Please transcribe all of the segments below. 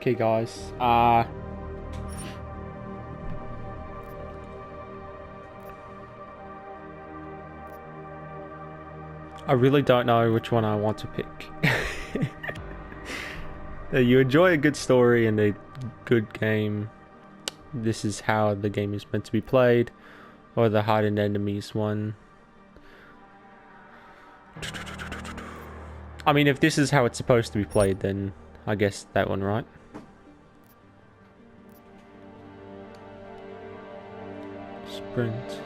Okay, guys. I really don't know which one I want to pick. You enjoy a good story and a good game. This is how the game is meant to be played, or the hardened enemies one. I mean, if this is how it's supposed to be played, then I guess that one, right? Sprint.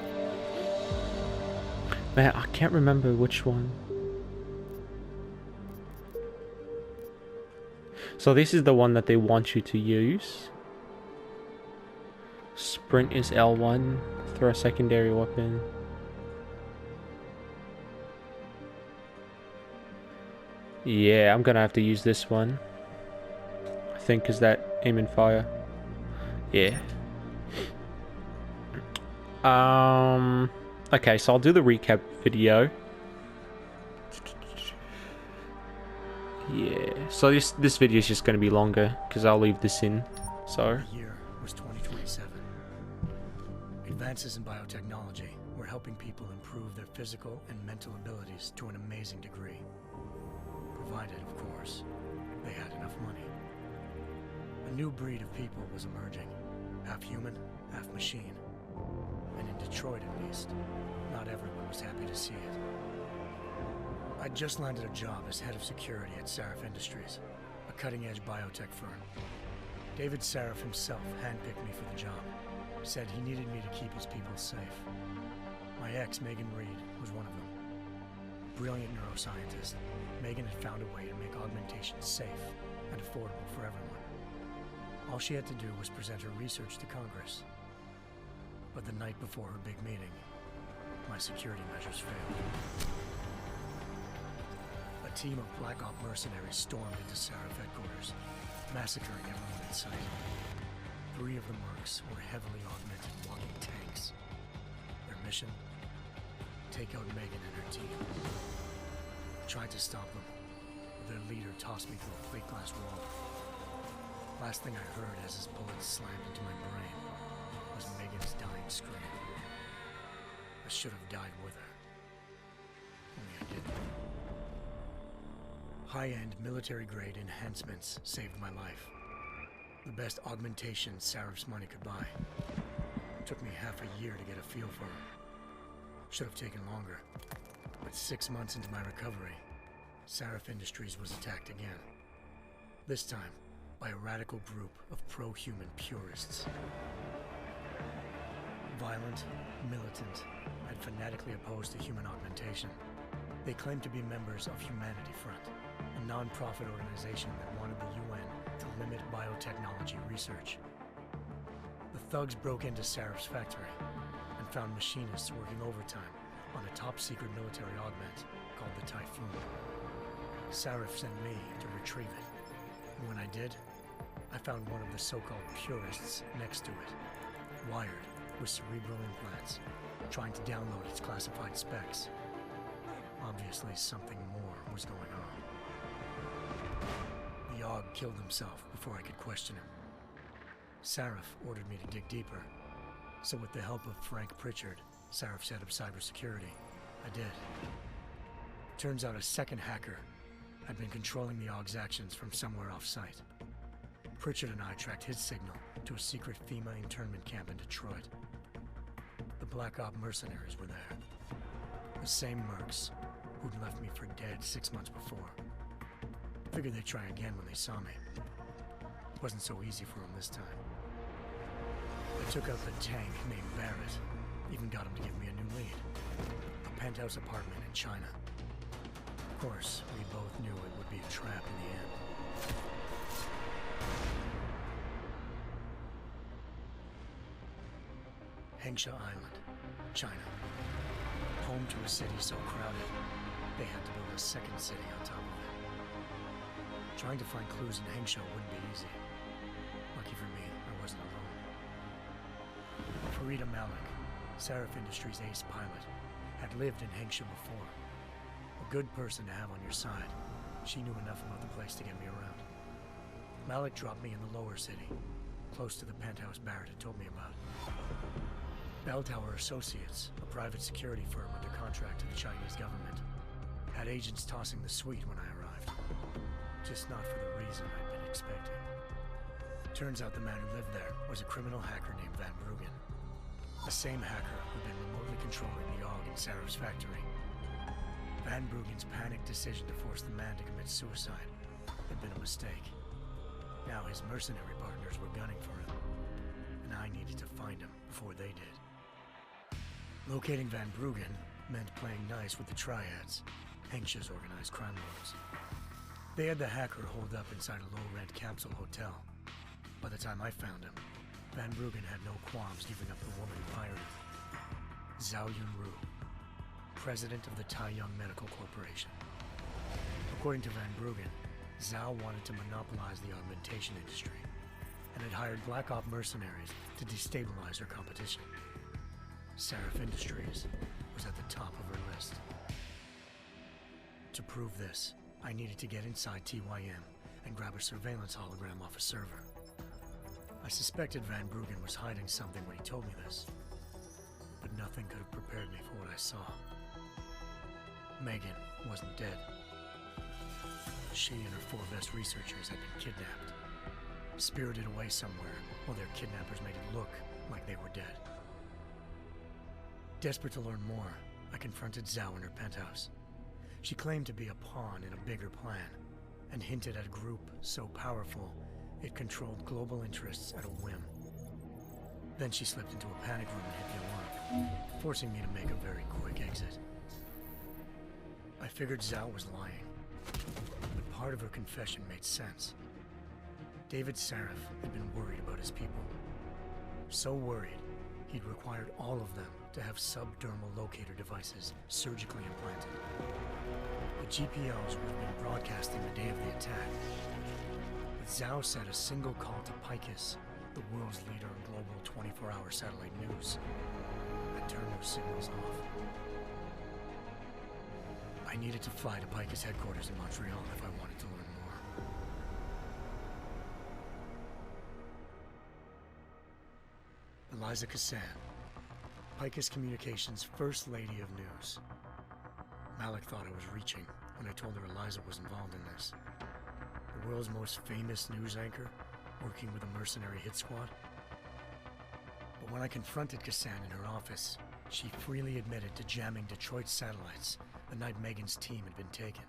Man, I can't remember which one. So this is the one that they want you to use. Sprint is L1. Throw a secondary weapon. Yeah, I'm gonna have to use this one. I think, is that aim and fire? Yeah. Okay, so I'll do the recap video. Yeah, so this video is just going to be longer because I'll leave this in. So the year was 2027. Advances in biotechnology were helping people improve their physical and mental abilities to an amazing degree, provided, of course, they had enough money. A new breed of people was emerging, half human, half machine. And in Detroit, at least, not everyone was happy to see it. I'd just landed a job as head of security at Sarif Industries, a cutting-edge biotech firm. David Sarif himself handpicked me for the job, said he needed me to keep his people safe. My ex, Megan Reed, was one of them. Brilliant neuroscientist, Megan had found a way to make augmentation safe and affordable for everyone. All she had to do was present her research to Congress. But the night before her big meeting, my security measures failed. A team of Black Op mercenaries stormed into Sarif headquarters, massacring everyone in sight. 3 of the mercs were heavily augmented walking tanks. Their mission? Take out Megan and her team. I tried to stop them, but their leader tossed me through a plate glass wall. Last thing I heard as his bullets slammed into my brain was Megan's dying scream. I should have died with her. Only I didn't. High-end military-grade enhancements saved my life. The best augmentation Sarif's money could buy. It took me half a year to get a feel for her. Should have taken longer. But 6 months into my recovery, Sarif Industries was attacked again. This time, by a radical group of pro-human purists. Violent, militant, and fanatically opposed to human augmentation. They claimed to be members of Humanity Front, a non-profit organization that wanted the UN to limit biotechnology research. The thugs broke into Sarif's factory and found machinists working overtime on a top-secret military augment called the Typhoon. Sarif sent me to retrieve it, and when I did, I found one of the so-called purists next to it, wired with cerebral implants, trying to download its classified specs. Obviously, something more was going on. The Aug killed himself before I could question him. Sarif ordered me to dig deeper, so with the help of Frank Pritchard, Sarif's head of cybersecurity, I did. Turns out a second hacker had been controlling the Aug's actions from somewhere off-site. Pritchard and I tracked his signal to a secret FEMA internment camp in Detroit. The Black Op mercenaries were there. The same mercs who'd left me for dead 6 months before. Figured they'd try again when they saw me. Wasn't so easy for them this time. I took out the tank named Barrett. Even got him to give me a new lead. A penthouse apartment in China. Of course, we both knew it would be a trap in the end. Hengsha Island, China. Home to a city so crowded, they had to build a second city on top of it. Trying to find clues in Hengsha wouldn't be easy. Lucky for me, I wasn't alone. Farida Malik, Sarif Industries' ace pilot, had lived in Hengsha before. A good person to have on your side. She knew enough about the place to get me around. Malik dropped me in the lower city, close to the penthouse Barrett had told me about. Bell Tower Associates, a private security firm under contract to the Chinese government, had agents tossing the suite when I arrived. Just not for the reason I'd been expecting. Turns out the man who lived there was a criminal hacker named Van Bruggen. The same hacker who'd been remotely controlling the AUG in Sarah's factory. Van Bruggen's panicked decision to force the man to commit suicide had been a mistake. Now his mercenary partners were gunning for him, and I needed to find him before they did. Locating Van Bruggen meant playing nice with the triads, Hengsha's organized crime lords. They had the hacker holed up inside a low-rent capsule hotel. By the time I found him, Van Bruggen had no qualms giving up the woman who hired him. Zhao Yunru, president of the Taiyang Medical Corporation. According to Van Bruggen, Zhao wanted to monopolize the augmentation industry and had hired Black Op mercenaries to destabilize her competition. Seraph Industries was at the top of her list. To prove this, I needed to get inside TYM and grab a surveillance hologram off a server. I suspected Van Bruggen was hiding something when he told me this, but nothing could have prepared me for what I saw. Megan wasn't dead. She and her 4 best researchers had been kidnapped, spirited away somewhere while their kidnappers made it look like they were dead. Desperate to learn more, I confronted Zhao in her penthouse. She claimed to be a pawn in a bigger plan, and hinted at a group so powerful it controlled global interests at a whim. Then she slipped into a panic room and hit the alarm, forcing me to make a very quick exit. I figured Zhao was lying, but part of her confession made sense. David Saraf had been worried about his people. So worried, he'd required all of them to have subdermal locator devices surgically implanted. The GPOs would have been broadcasting the day of the attack. But Zhao said a single call to Picus, the world's leader in global 24-hour satellite news, had turned those signals off. I needed to fly to Picus headquarters in Montreal if I wanted to learn more. Eliza Cassan, Picus Communications' First Lady of News. Malik thought I was reaching when I told her Eliza was involved in this. The world's most famous news anchor, working with a mercenary hit squad. But when I confronted Cassan in her office, she freely admitted to jamming Detroit's satellites the night Megan's team had been taken.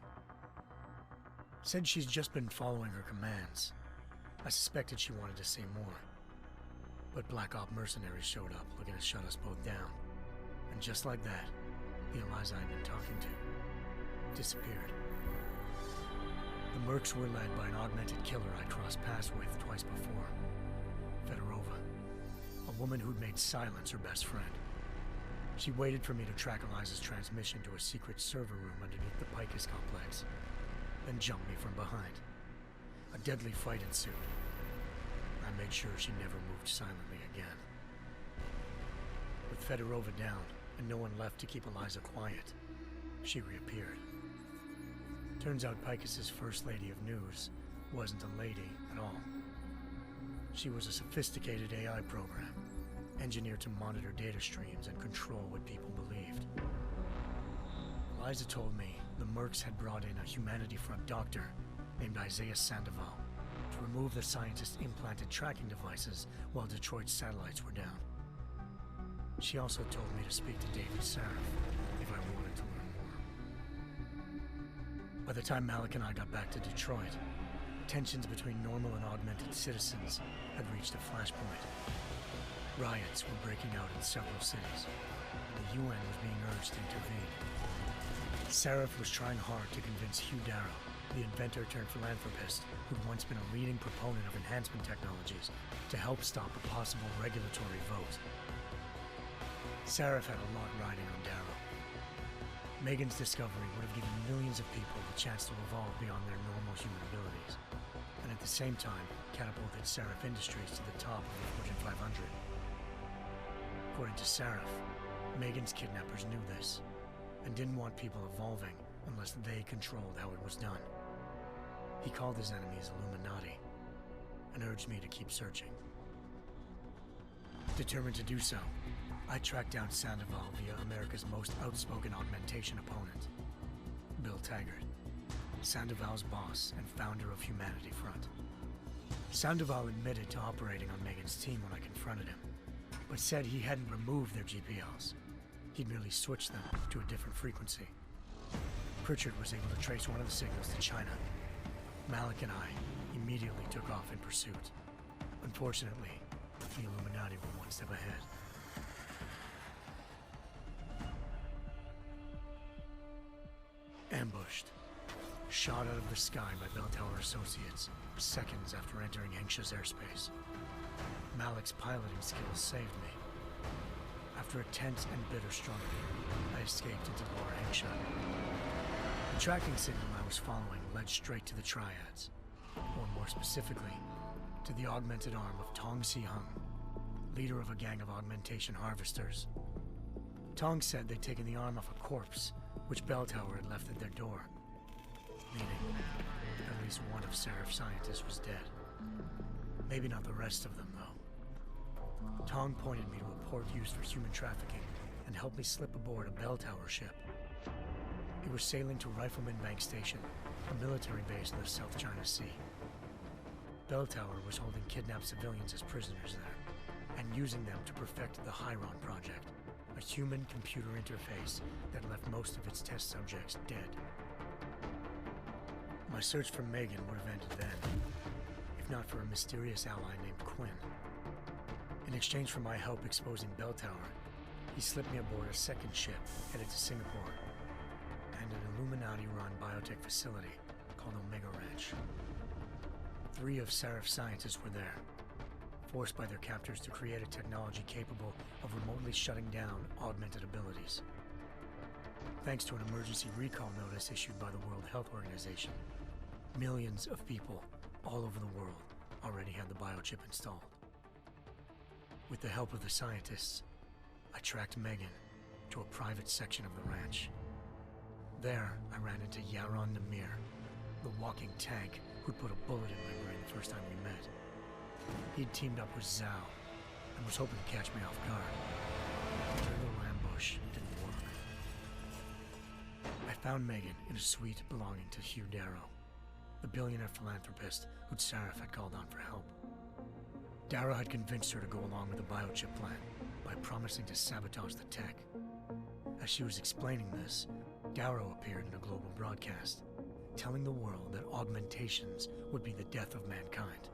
Said she's just been following her commands. I suspected she wanted to say more. But Black Op mercenaries showed up looking to shut us both down. And just like that, the Eliza I'd been talking to disappeared. The Mercs were led by an augmented killer I crossed paths with twice before. Fedorova, a woman who'd made silence her best friend. She waited for me to track Eliza's transmission to a secret server room underneath the Picus complex, then jumped me from behind. A deadly fight ensued. I made sure she never moved silently again. With Fedorova down and no one left to keep Eliza quiet, she reappeared. Turns out Picus's First Lady of News wasn't a lady at all. She was a sophisticated AI program, engineered to monitor data streams and control what people believed. Eliza told me the Mercs had brought in a Humanity Front doctor named Isaiah Sandoval to remove the scientist's implanted tracking devices while Detroit's satellites were down. She also told me to speak to David Saraf if I wanted to learn more. By the time Malik and I got back to Detroit, tensions between normal and augmented citizens had reached a flashpoint. Riots were breaking out in several cities, and the UN was being urged to intervene. Saraf was trying hard to convince Hugh Darrow, the inventor turned philanthropist who'd once been a leading proponent of enhancement technologies, to help stop a possible regulatory vote. Saraf had a lot riding on Darrow. Megan's discovery would have given millions of people the chance to evolve beyond their normal human abilities, and at the same time catapulted Saraf Industries to the top of the Fortune 500. According to Saraf, Megan's kidnappers knew this, and didn't want people evolving unless they controlled how it was done. He called his enemies Illuminati, and urged me to keep searching. Determined to do so, I tracked down Sandoval via America's most outspoken augmentation opponent, Bill Taggart, Sandoval's boss and founder of Humanity Front. Sandoval admitted to operating on Megan's team when I confronted him, but said he hadn't removed their GPLs. He'd merely switched them to a different frequency. Pritchard was able to trace one of the signals to China. Malik and I immediately took off in pursuit. Unfortunately, the Illuminati were one step ahead. Ambushed. Shot out of the sky by Bell Tower Associates, seconds after entering Hengsha's airspace. Malik's piloting skills saved me. After a tense and bitter struggle, I escaped into Lower Hengsha. The tracking signal I was following led straight to the Triads, or more specifically, to the augmented arm of Tong Si-hung, leader of a gang of augmentation harvesters. Tong said they'd taken the arm off a corpse, which Bell Tower had left at their door, meaning at least one of Seraph's scientists was dead. Maybe not the rest of them, though. Tong pointed me to a port used for human trafficking and helped me slip aboard a Bell Tower ship. It was sailing to Rifleman Bank Station, a military base in the South China Sea. Bell Tower was holding kidnapped civilians as prisoners there, and using them to perfect the Hyron Project, a human-computer interface that left most of its test subjects dead. My search for Megan would have ended then, if not for a mysterious ally named Quinn. In exchange for my help exposing Bell Tower, he slipped me aboard a second ship headed to Singapore, and an Illuminati-run biotech facility called Omega Ranch. 3 of Seraph's scientists were there, forced by their captors to create a technology capable of remotely shutting down augmented abilities. Thanks to an emergency recall notice issued by the World Health Organization, millions of people all over the world already had the biochip installed. With the help of the scientists, I tracked Megan to a private section of the ranch. There, I ran into Yaron Namir, the walking tank who'd put a bullet in my brain the first time we met. He'd teamed up with Zhao and was hoping to catch me off guard. Their little ambush didn't work. I found Megan in a suite belonging to Hugh Darrow, the billionaire philanthropist who'd Seraph had called on for help. Darrow had convinced her to go along with the biochip plan by promising to sabotage the tech. As she was explaining this, Darrow appeared in a global broadcast, telling the world that augmentations would be the death of mankind.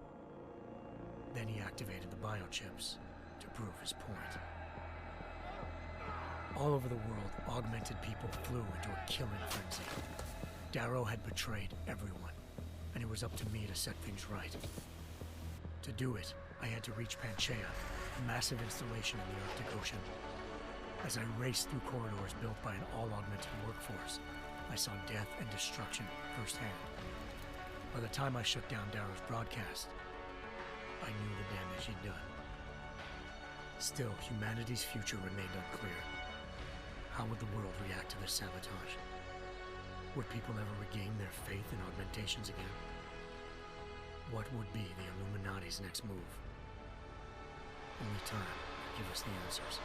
Then he activated the biochips to prove his point. All over the world, augmented people flew into a killing frenzy. Darrow had betrayed everyone, and it was up to me to set things right. To do it, I had to reach Panchaea, a massive installation in the Arctic Ocean. As I raced through corridors built by an all-augmented workforce, I saw death and destruction firsthand. By the time I shut down Darrow's broadcast, I knew the damage he'd done. Still, humanity's future remained unclear. How would the world react to this sabotage? Would people ever regain their faith in augmentations again? What would be the Illuminati's next move? Only time will give us the answers.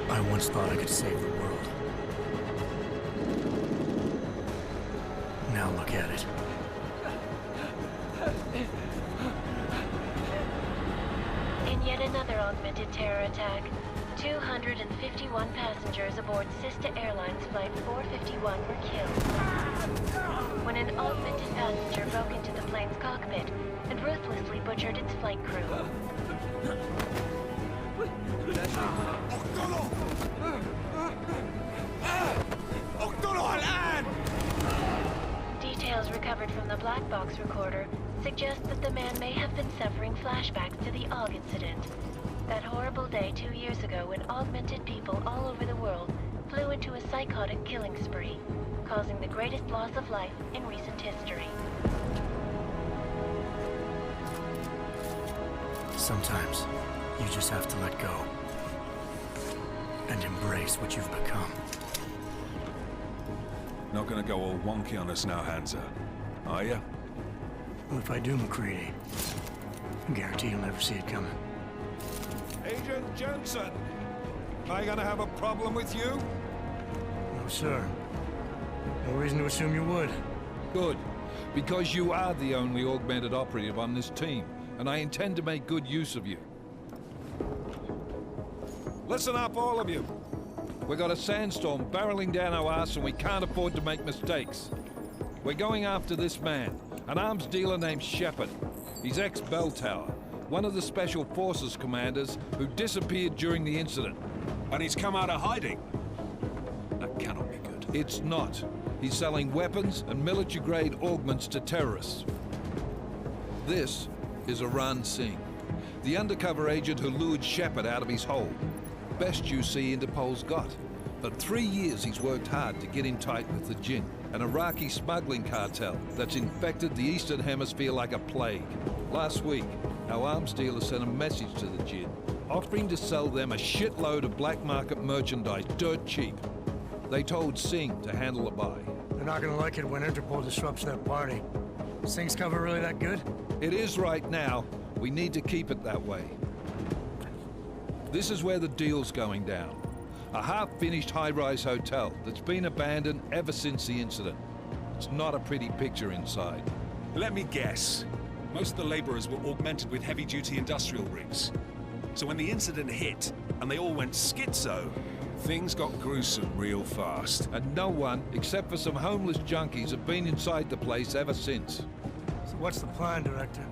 I once thought I could save the world. Now look at it. In yet another augmented terror attack, 251 passengers aboard Sister Airlines Flight 451 were killed when an augmented passenger broke into the plane's cockpit and ruthlessly butchered its flight crew. Details recovered from the black box recorder suggest that the man may have been suffering flashbacks to the AUG incident. That horrible day 2 years ago when augmented people all over the world flew into a psychotic killing spree, causing the greatest loss of life in recent history. Sometimes, you just have to let go. And embrace what you've become. Not gonna go all wonky on us now, Hansa, are you? Well, if I do, McCready, I guarantee you'll never see it coming. Agent Jensen! Am I gonna have a problem with you? No, sir. No reason to assume you would. Good. Because you are the only augmented operative on this team, and I intend to make good use of you. Listen up, all of you. We got a sandstorm barreling down our ass and we can't afford to make mistakes. We're going after this man, an arms dealer named Shepard. He's ex-Bell Tower, one of the Special Forces commanders who disappeared during the incident. And he's come out of hiding. That cannot be good. It's not. He's selling weapons and military-grade augments to terrorists. This is Aran Singh, the undercover agent who lured Shepard out of his hole. Best you see Interpol's got. For 3 years he's worked hard to get in tight with the Jinn, an Iraqi smuggling cartel that's infected the Eastern Hemisphere like a plague. Last week, our arms dealer sent a message to the Jinn, offering to sell them a shitload of black market merchandise dirt cheap. They told Singh to handle the buy. They're not gonna like it when Interpol disrupts their party. Singh's cover really that good? It is right now. We need to keep it that way. This is where the deal's going down. A half-finished high-rise hotel that's been abandoned ever since the incident. It's not a pretty picture inside. Let me guess. Most of the laborers were augmented with heavy-duty industrial rigs. So when the incident hit, and they all went schizo, things got gruesome real fast. And no one, except for some homeless junkies, have been inside the place ever since. So what's the plan, Director?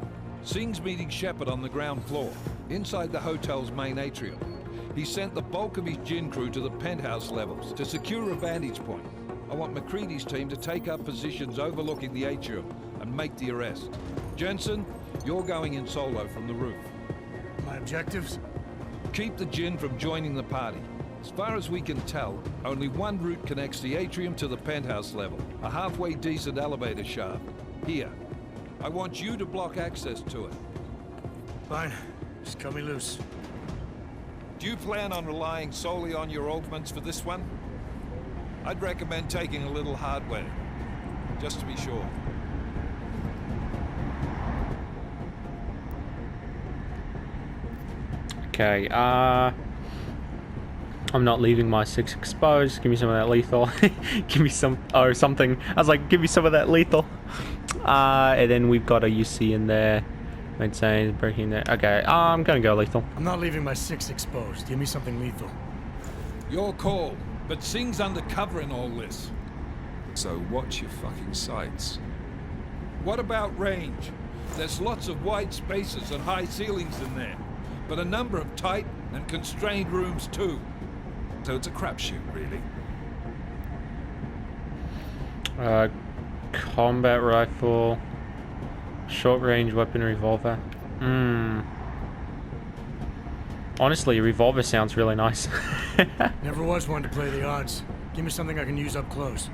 Singh's meeting Shepard on the ground floor, inside the hotel's main atrium. He sent the bulk of his Jinn crew to the penthouse levels to secure a vantage point. I want McCready's team to take up positions overlooking the atrium and make the arrest. Jensen, you're going in solo from the roof. My objectives? Keep the Jinn from joining the party. As far as we can tell, only one route connects the atrium to the penthouse level, a halfway decent elevator shaft. Here. I want you to block access to it. Fine. Just cut me loose. Do you plan on relying solely on your augments for this one? I'd recommend taking a little hardware, just to be sure. Okay, I'm not leaving my 6 exposed. Give me some of that lethal. Give me some, or something. I was like, give me some of that lethal. And then we've got a UC in there. Maintain, breaking there. Okay, I'm gonna go lethal. I'm not leaving my 6 exposed. Give me something lethal. Your call, but Singh's undercover in all this. So watch your fucking sights. What about range? There's lots of wide spaces and high ceilings in there, but a number of tight and constrained rooms too. So it's a crapshoot, really. Combat rifle, short range weapon revolver. Honestly, a revolver sounds really nice. Never was one to play the odds. Give me something I can use up close.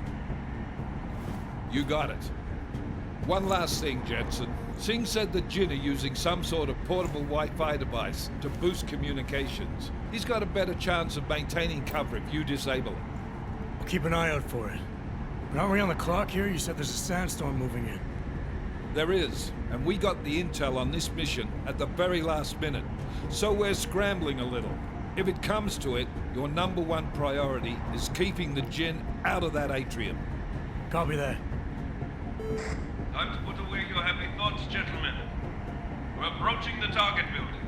You got it. One last thing, Jensen. Singh said the Jinn are using some sort of portable Wi-Fi device to boost communications. He's got a better chance of maintaining cover if you disable it. I'll keep an eye out for it. But aren't we on the clock here? You said there's a sandstorm moving in. There is, and we got the intel on this mission at the very last minute. So we're scrambling a little. If it comes to it, your #1 priority is keeping the Jinn out of that atrium. Copy that. Time to put away your happy thoughts, gentlemen. We're approaching the target building.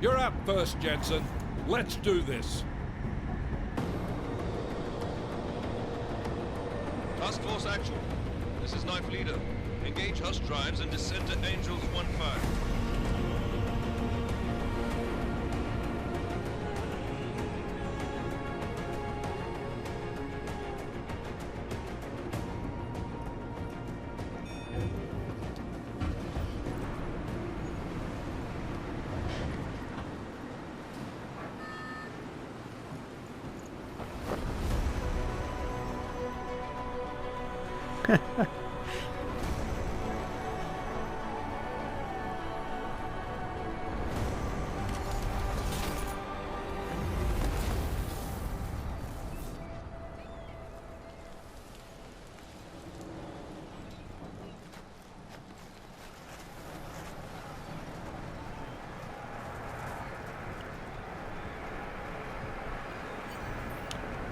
You're up first, Jensen. Let's do this. Task Force Actual. This is Knife Leader. Engage Hush drives and descend to Angels 1-5.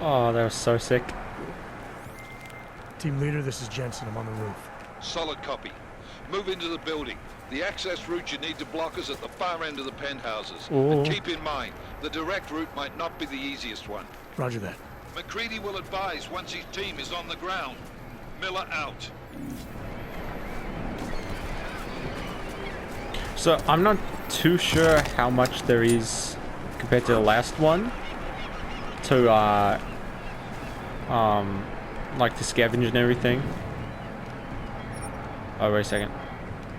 Oh, that was so sick. Team leader, this is Jensen. I'm on the roof. Solid copy. Move into the building. The access route you need to block is at the far end of the penthouses. Ooh. And keep in mind, the direct route might not be the easiest one. Roger that. McCready will advise once his team is on the ground. Miller out. So I'm not too sure how much there is compared to the last one to like to scavenge and everything. Oh, wait a second.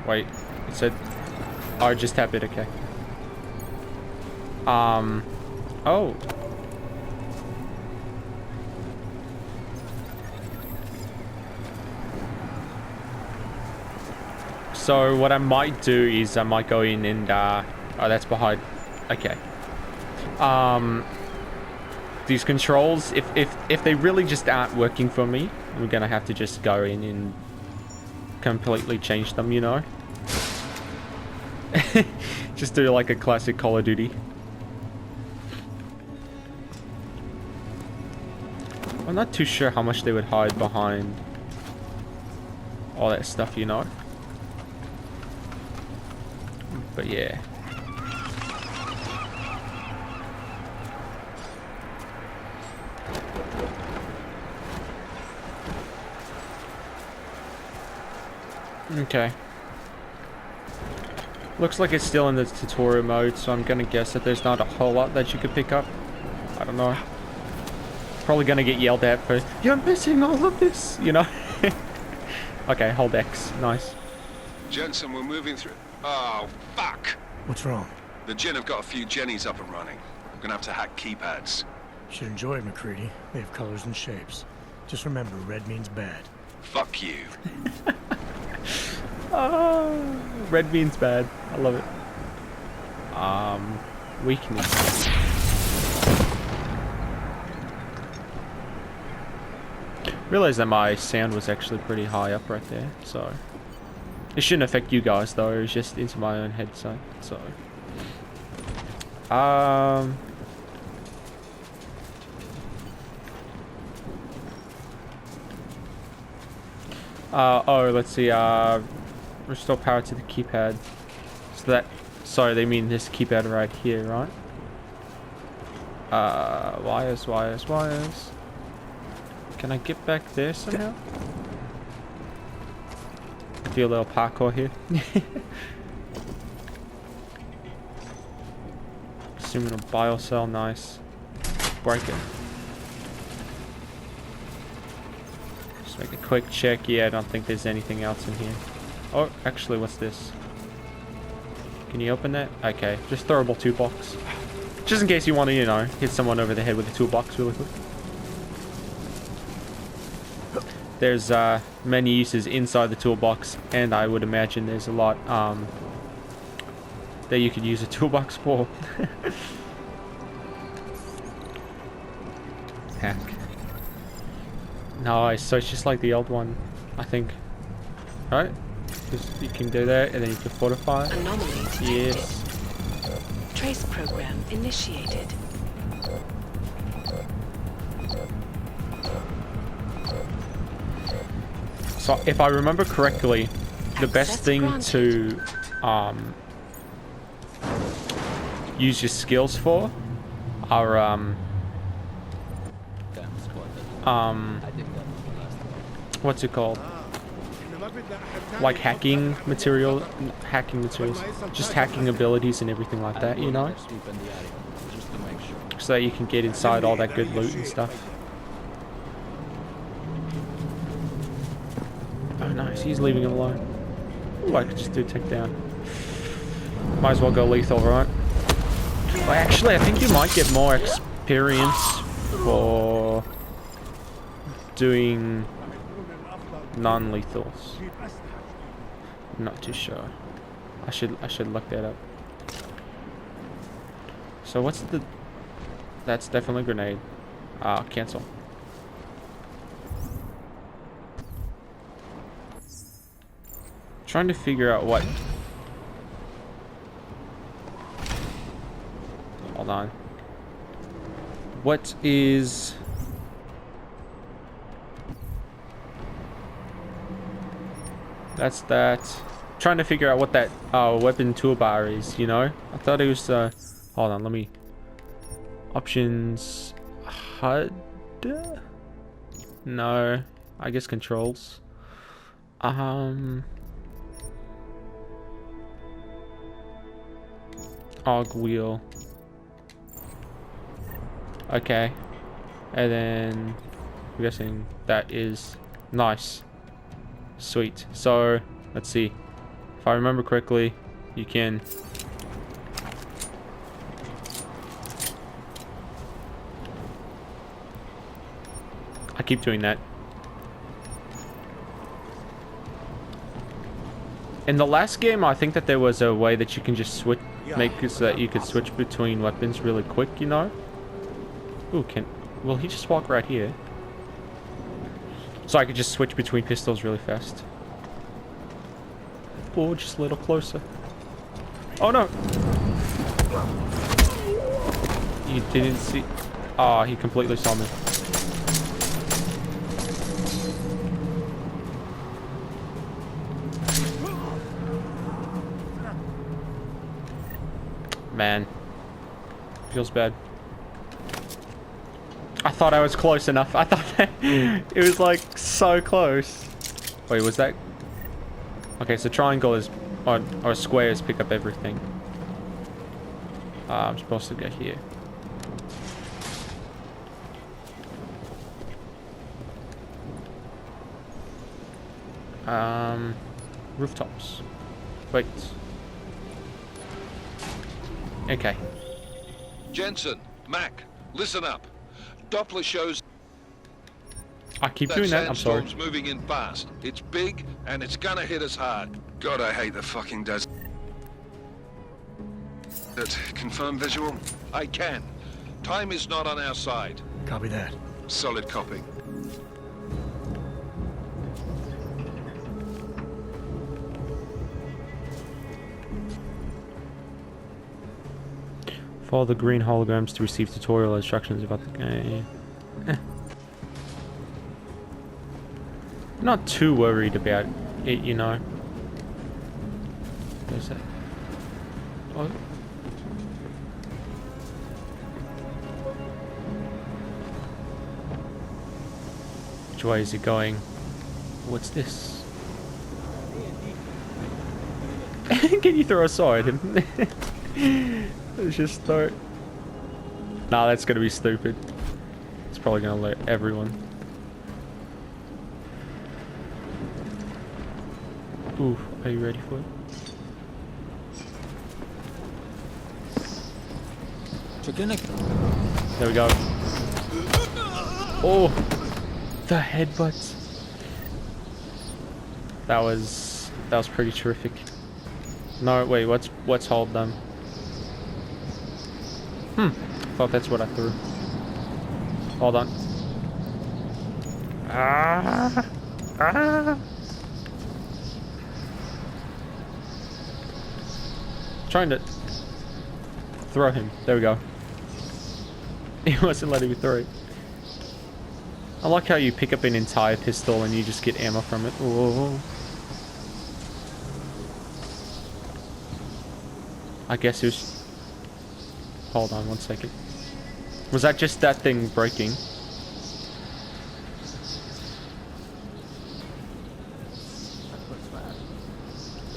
Wait, it said, oh, just tap it, okay. Oh. So what I might do is I might go in and, oh, that's behind, okay. These controls, if they really just aren't working for me, we're gonna have to just go in and completely change them, you know? Just do like a classic Call of Duty. I'm not too sure how much they would hide behind all that stuff, you know? But yeah. Okay. Looks like it's still in the tutorial mode, so I'm gonna guess that there's not a whole lot that you could pick up. I don't know. Probably gonna get yelled at for, you're missing all of this, you know? Okay, hold X. Nice. Jensen, we're moving through... Oh, fuck! What's wrong? The Gin have got a few Jennies up and running. We're gonna have to hack keypads. Should enjoy it, McCready. They have colors and shapes. Just remember, red means bad. Fuck you. Oh, red means bad. I love it. Weakness. Realized that my sound was actually pretty high up right there, so it shouldn't affect you guys though. It's just into my own headset, so oh, let's see. Restore power to the keypad. So that, sorry, they mean this keypad right here, right? Wires. Can I get back there somehow? Do a little parkour here. Assuming a biocell, nice. Break it. Just make a quick check. Yeah, I don't think there's anything else in here. Oh, actually, what's this? Can you open that? Okay, just throwable toolbox. Just in case you want to, you know, hit someone over the head with a toolbox really quick. There's many uses inside the toolbox, and I would imagine there's a lot that you could use a toolbox for. Hack. Nice, so it's just like the old one, I think. Right? Just, you can do that, and then you can fortify. Anomaly detected. Yes. Trace program initiated. So if I remember correctly, the best Access thing granted. to use your skills for are what's it called? Like hacking materials, just hacking abilities and everything like that, you know? So that you can get inside all that good loot and stuff. Oh nice, he's leaving him alone. Ooh, I could just do take down. Might as well go lethal, right? Well, actually, I think you might get more experience for doing Non-lethals. Not too sure. I should look that up. So what's the... That's definitely a grenade. Cancel. Trying to figure out what... Hold on. What is... That's that. Trying to figure out what that weapon toolbar is, you know? I thought it was... Hold on, let me... Options... HUD? No. I guess controls. Og wheel. Okay. And then... I'm guessing that is... Nice. Sweet. So, let's see. If I remember correctly, you can... I keep doing that. In the last game, I think that there was a way that you can just switch, make it so that you could switch between weapons really quick, you know? Ooh, will he just walk right here? So I could just switch between pistols really fast. Or just a little closer. Oh no! You didn't see... Oh, he completely saw me. Man. Feels bad. I thought I was close enough. I thought that it was like so close. Wait, was that... Okay, so triangle is... Or squares pick up everything. I'm supposed to go here. Rooftops. Wait. Okay. Jensen, Mac, listen up. Doppler shows I keep doing that, I'm sorry. sandstorm's moving in fast. It's big, and it's gonna hit us hard. God, I hate the fucking desert. Confirm visual? I can. Time is not on our side. Copy that. Solid copy. Follow the green holograms to receive tutorial instructions about the game. Not too worried about it, you know. There's that. What? Which way is it going? What's this? Can you throw a sword? Let's just start. Nah, that's gonna be stupid. It's probably gonna let everyone. Ooh, are you ready for it? There we go. Oh, the headbutts. That was pretty terrific. No, wait, what's hold them? Thought that's what I threw. Hold on. Trying to throw him. There we go. He wasn't letting me throw it. I like how you pick up an entire pistol and you just get ammo from it. Ooh. I guess it was... Hold on 1 second. Was that just that thing breaking?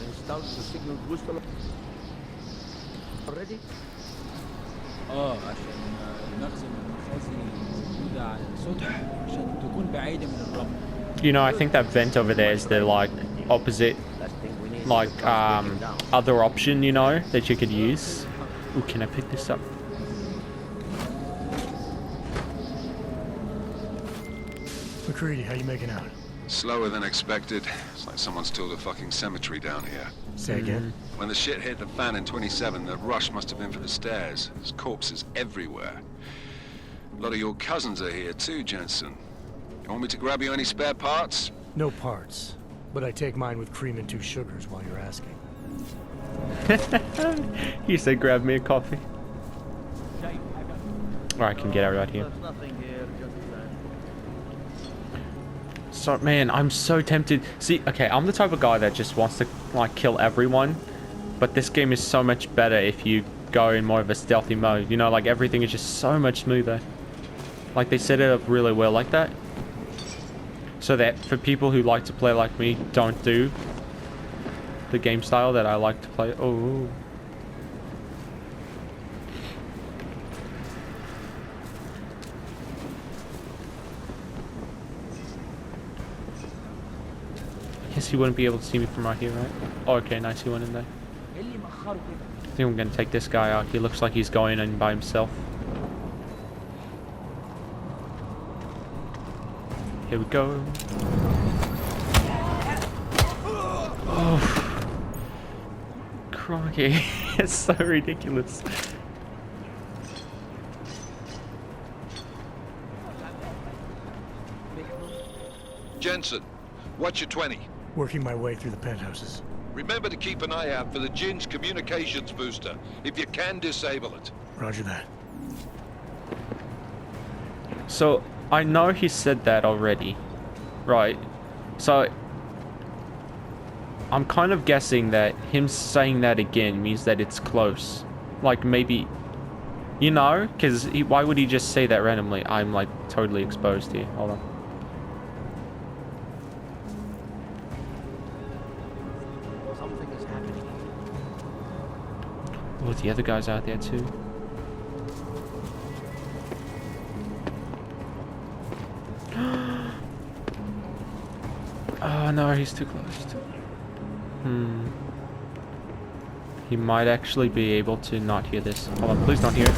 Installed the signal booster already? عشان نخزن المخازن الموجودة على السطح عشان تكون بعيدة من الرمل. You know, I think that vent over there is the like opposite, like other option, you know, that you could use. Ooh, can I pick this up? McCready, how you making out? Slower than expected. It's like someone's tilled a fucking cemetery down here. Say again? When the shit hit the fan in 27, the rush must have been for the stairs. There's corpses everywhere. A lot of your cousins are here too, Jensen. You want me to grab you any spare parts? No parts. But I take mine with cream and 2 sugars while you're asking. He said grab me a coffee. Or I can get out right here. So, man, I'm so tempted. See, okay, I'm the type of guy that just wants to, like, kill everyone. But this game is so much better if you go in more of a stealthy mode. You know, like, everything is just so much smoother. Like, they set it up really well like that. So that for people who like to play like me, don't do the game style that I like to play. Oh. I guess he wouldn't be able to see me from right here, right? Oh, okay, nice, he went in there. I think I'm gonna take this guy out. He looks like he's going in by himself. Here we go. Oh. Crikey. It's so ridiculous. Jensen, what's your 20? Working my way through the penthouses. Remember to keep an eye out for the Jin's communications booster. If you can, disable it. Roger that. So, I know he said that already, right? So, I'm kind of guessing that him saying that again means that it's close. Like, maybe, you know? Because why would he just say that randomly? I'm, like, totally exposed here. Hold on. Something is happening. Oh, the other guy's out there too. Oh no, he's too close. He might actually be able to not hear this. Hold on, please don't hear it.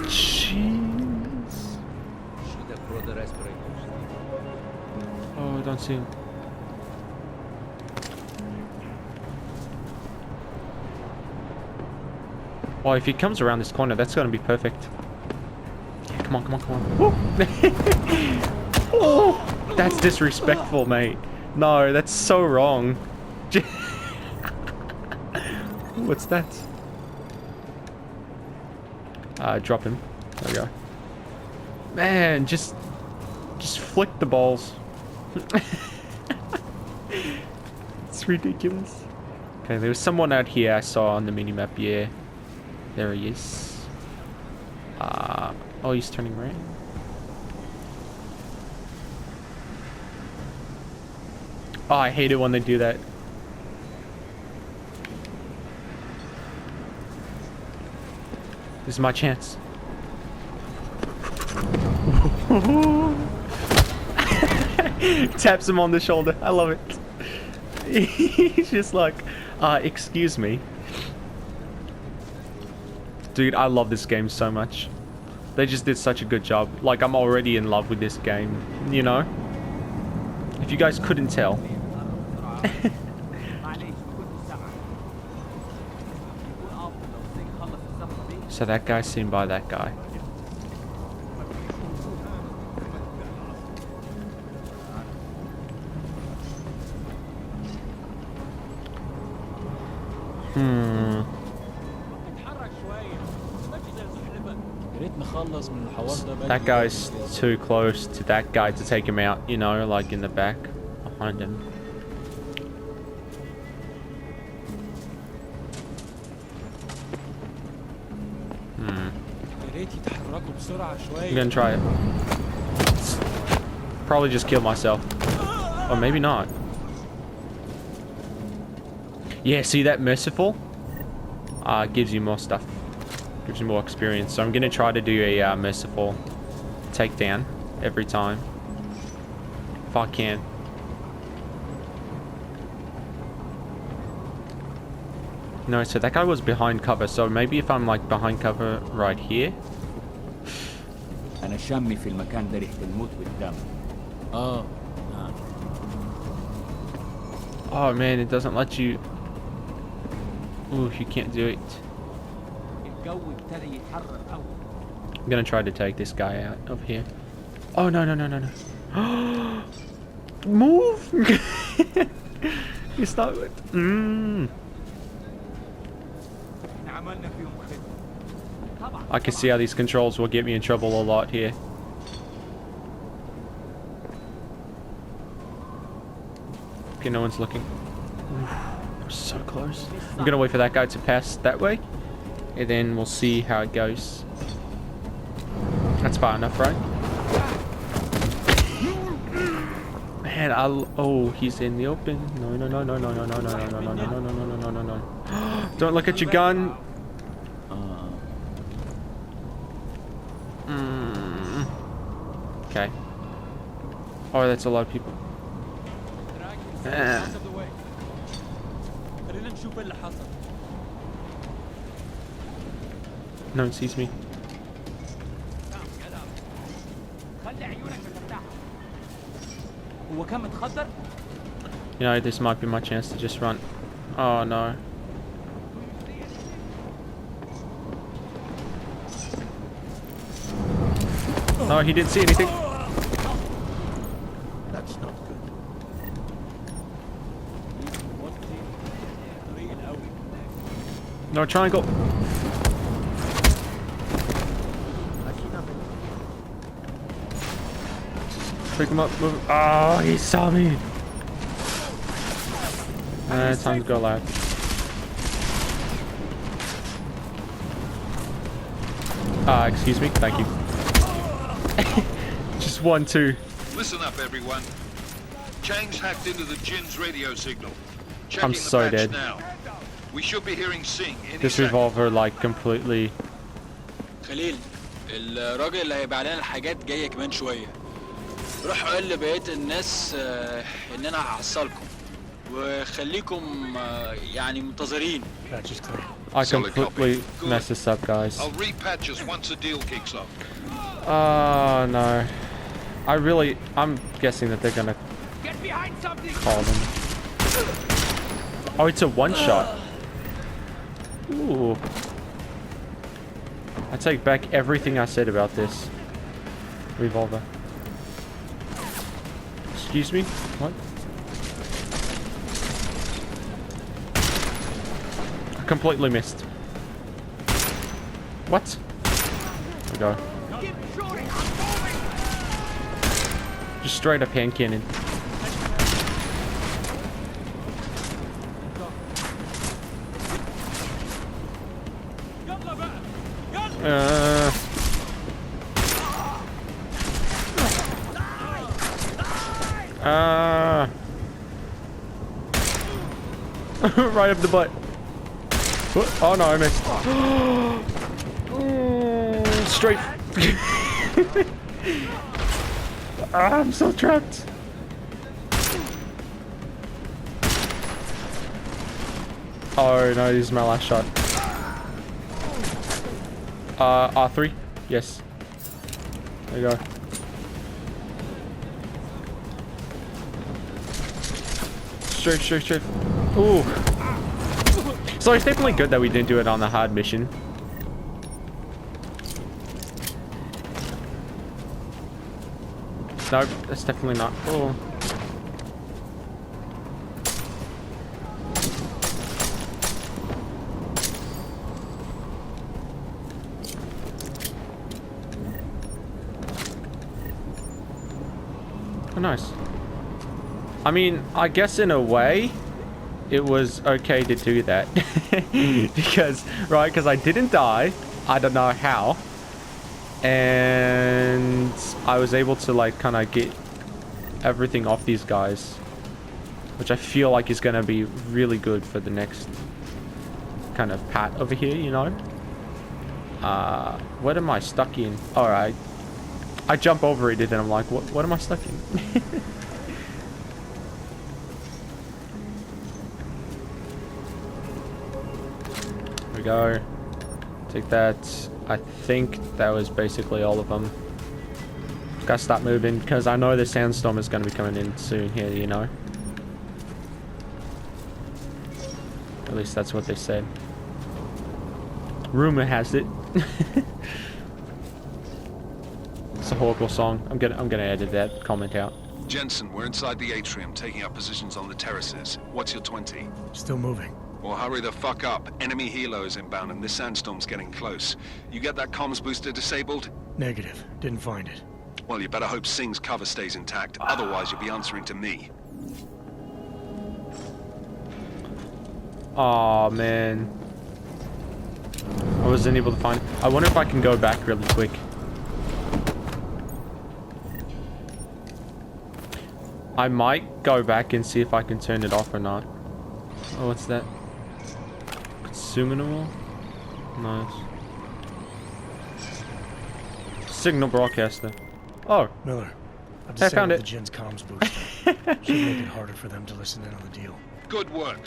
Jeez. Oh, I don't see him. Well, if he comes around this corner, that's going to be perfect. Yeah, come on, come on, come on. Woo. Oh, that's disrespectful, mate. No, that's so wrong. What's that? Drop him. There we go. Man, just flick the balls. It's ridiculous. Okay, there was someone out here I saw on the minimap. Yeah, there he is. Oh, he's turning around. Oh, I hate it when they do that. This is my chance. Taps him on the shoulder. I love it. He's just like, excuse me. Dude, I love this game so much. They just did such a good job. Like, I'm already in love with this game, you know? If you guys couldn't tell. So that guy's seen by that guy. That guy's too close to that guy to take him out, you know, like in the back, behind him. I'm gonna try it. Probably just kill myself. Or maybe not. Yeah, see that merciful? Gives you more stuff. Gives you more experience. So I'm gonna try to do a merciful takedown every time. If I can. No, so that guy was behind cover, so maybe if I'm like behind cover right here. أنا شامي في المكان ده ريحة الموت والدم. نعم. Oh man, it doesn't let you. Ooh, you can't do it. الجو ابتدى يتحرر أوي. I'm gonna try to take this guy out of here. Oh no no no no no! Move! You start with. إحنا عملنا فيهم خدمة. I can see how these controls will get me in trouble a lot here. Okay, no one's looking. We're so close. I'm gonna wait for that guy to pass that way, and then we'll see how it goes. That's far enough, right? Man, oh, he's in the open. No, no, no, no, no, no, no, no, no, no, no, no, no, no, no, no, no. Don't look at your gun. Okay. Oh, that's a lot of people. No one sees me. You know, this might be my chance to just run. Oh no. Oh, he didn't see anything. That's not good. No, triangle. Pick him up. Move. Oh, he saw me. Time to go live. Excuse me. Thank you. Just 1, 2. Listen up, everyone. Chang's hacked into the Jin's radio signal. I'm so dead. Now. We should be hearing Sing any This second. revolver, like, completely. خليل الراجل اللي هيبيع لنا الحاجات جاي كمان شويه. روح قول لبقيه الناس ان انا هحصلكم وخليكم يعني منتظرين. I completely messed this up, guys. I'll repatch us once the deal kicks off. Oh no. I'm guessing that they're gonna call them. Oh, it's a one-shot. Ooh. I take back everything I said about this revolver. Excuse me? What? I completely missed. What? There we go. Just straight up hand cannon. Right up the butt. Oh no, I missed. Straight. I'm so trapped. Oh no, this is my last shot. R3? Yes. There you go. Straight. Ooh. So it's definitely good that we didn't do it on the hard mission. No, that's definitely not. Oh. Oh, nice. I mean, I guess in a way, it was okay to do that. Because I didn't die. I don't know how. And I was able to, like, kind of get everything off these guys. Which I feel like is going to be really good for the next kind of pat over here, you know? What am I stuck in? Alright. I jump over it and then I'm like, what am I stuck in? There we go. Take that. I think that was basically all of them. Gotta start moving because I know the sandstorm is going to be coming in soon here, you know. At least that's what they said. Rumor has it. It's a horrible song. I'm gonna edit that comment out. Jensen, we're inside the atrium, taking up positions on the terraces. What's your 20? Still moving. Well, hurry the fuck up. Enemy helo is inbound and this sandstorm's getting close. You get that comms booster disabled? Negative. Didn't find it. Well, you better hope Singh's cover stays intact. Otherwise, you'll be answering to me. Oh man. I wasn't able to find it. I wonder if I can go back really quick. I might go back and see if I can turn it off or not. Oh, what's that? Consumable? Nice. Signal broadcaster. Oh. Miller, I've I found disabled it. the Jin's comms booster. Should make it harder for them to listen in on the deal. Good work.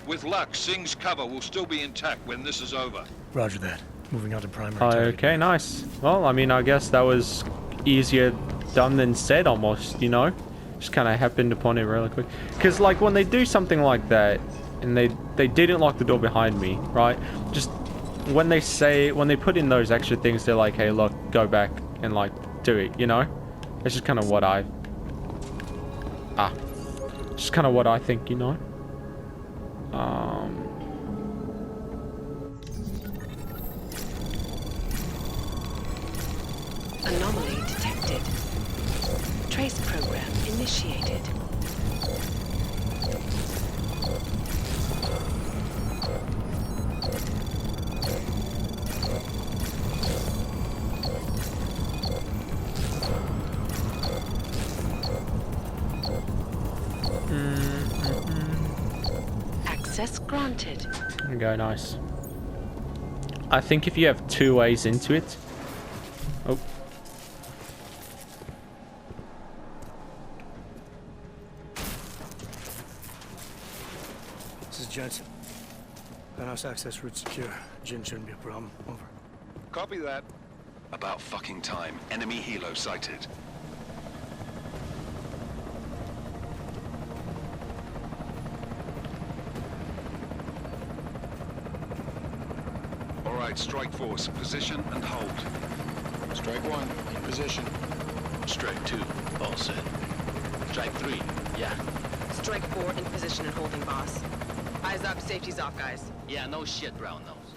With luck, Singh's cover will still be intact when this is over. Roger that. Moving on to primary target. Okay, nice. Well, I mean, I guess that was easier done than said almost, you know? Just kind of happened upon it really quick. Because, like, when they do something like that, and they didn't lock the door behind me, right? Just when they put in those extra things, they're like, hey, look, go back and, like, do it, you know? It's just kind of what just kind of what I think, you know? Anomaly detected. Trace program initiated. Access granted. There we go, nice. I think if you have 2 ways into it. Oh. This is Jensen. Penthouse access route secure. Jin shouldn't be a problem. Over. Copy that. About fucking time. Enemy helo sighted. All right, strike force. Position and hold. Strike 1, in position. Strike 2, all set. Strike 3, yeah. Strike 4 in position and holding, boss. Eyes up, safety's off, guys. Yeah, no shit, brown nose.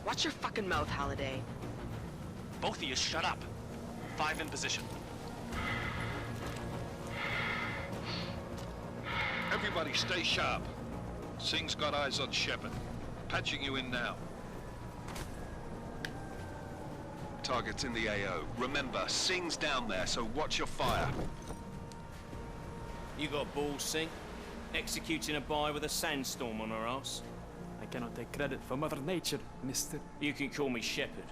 Watch your fucking mouth, Halliday. Both of you shut up. 5 in position. Everybody stay sharp. Singh's got eyes on Shepard. Patching you in now. Target's in the AO. Remember, Singh's down there, so watch your fire. You got balls, Singh? Executing a buy with a sandstorm on her ass? I cannot take credit for Mother Nature, mister. You can call me Shepard.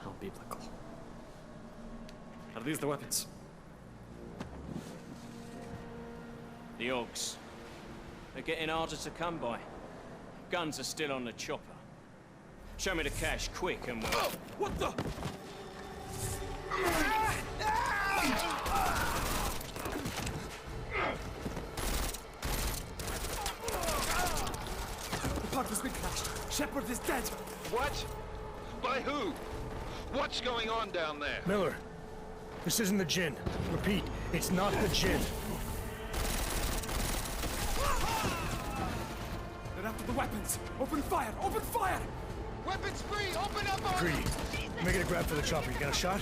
How biblical. Are these the weapons? The Augs. They're getting harder to come by. Guns are still on the chopper. Show me the cash, quick, and we'll... Oh, what the? The part has been crashed. Shepard is dead. What? By who? What's going on down there? Miller, this isn't the Jin. Repeat, it's not the Jin. They're after the weapons. Open fire! Open fire! Weapons free! Open up! Greedy. Making a grab for the chopper. You got a shot?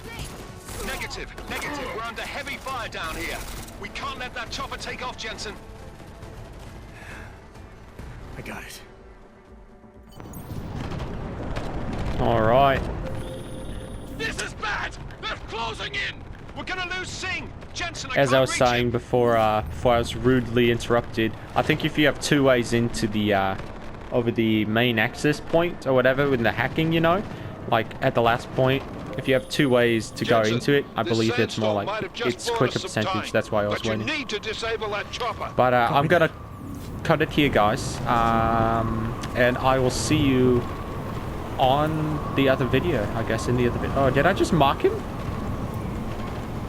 Negative. Negative. We're under heavy fire down here. We can't let that chopper take off, Jensen. I got it. All right. This is bad! They're closing in! We're gonna lose Singh! Jensen, As I was saying before I was rudely interrupted, I think if you have 2 ways into the over the main access point or whatever with the hacking, you know, like at the last point, if you have 2 ways to go into it, I believe it's more like it's quicker percentage. That's why I was waiting. Need to disable that chopper. But I'm gonna cut it here, guys, and I will see you on the other video, I guess. In the other video. Oh, did I just mark him?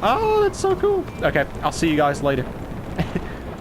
Oh, that's so cool. Okay, I'll see you guys later.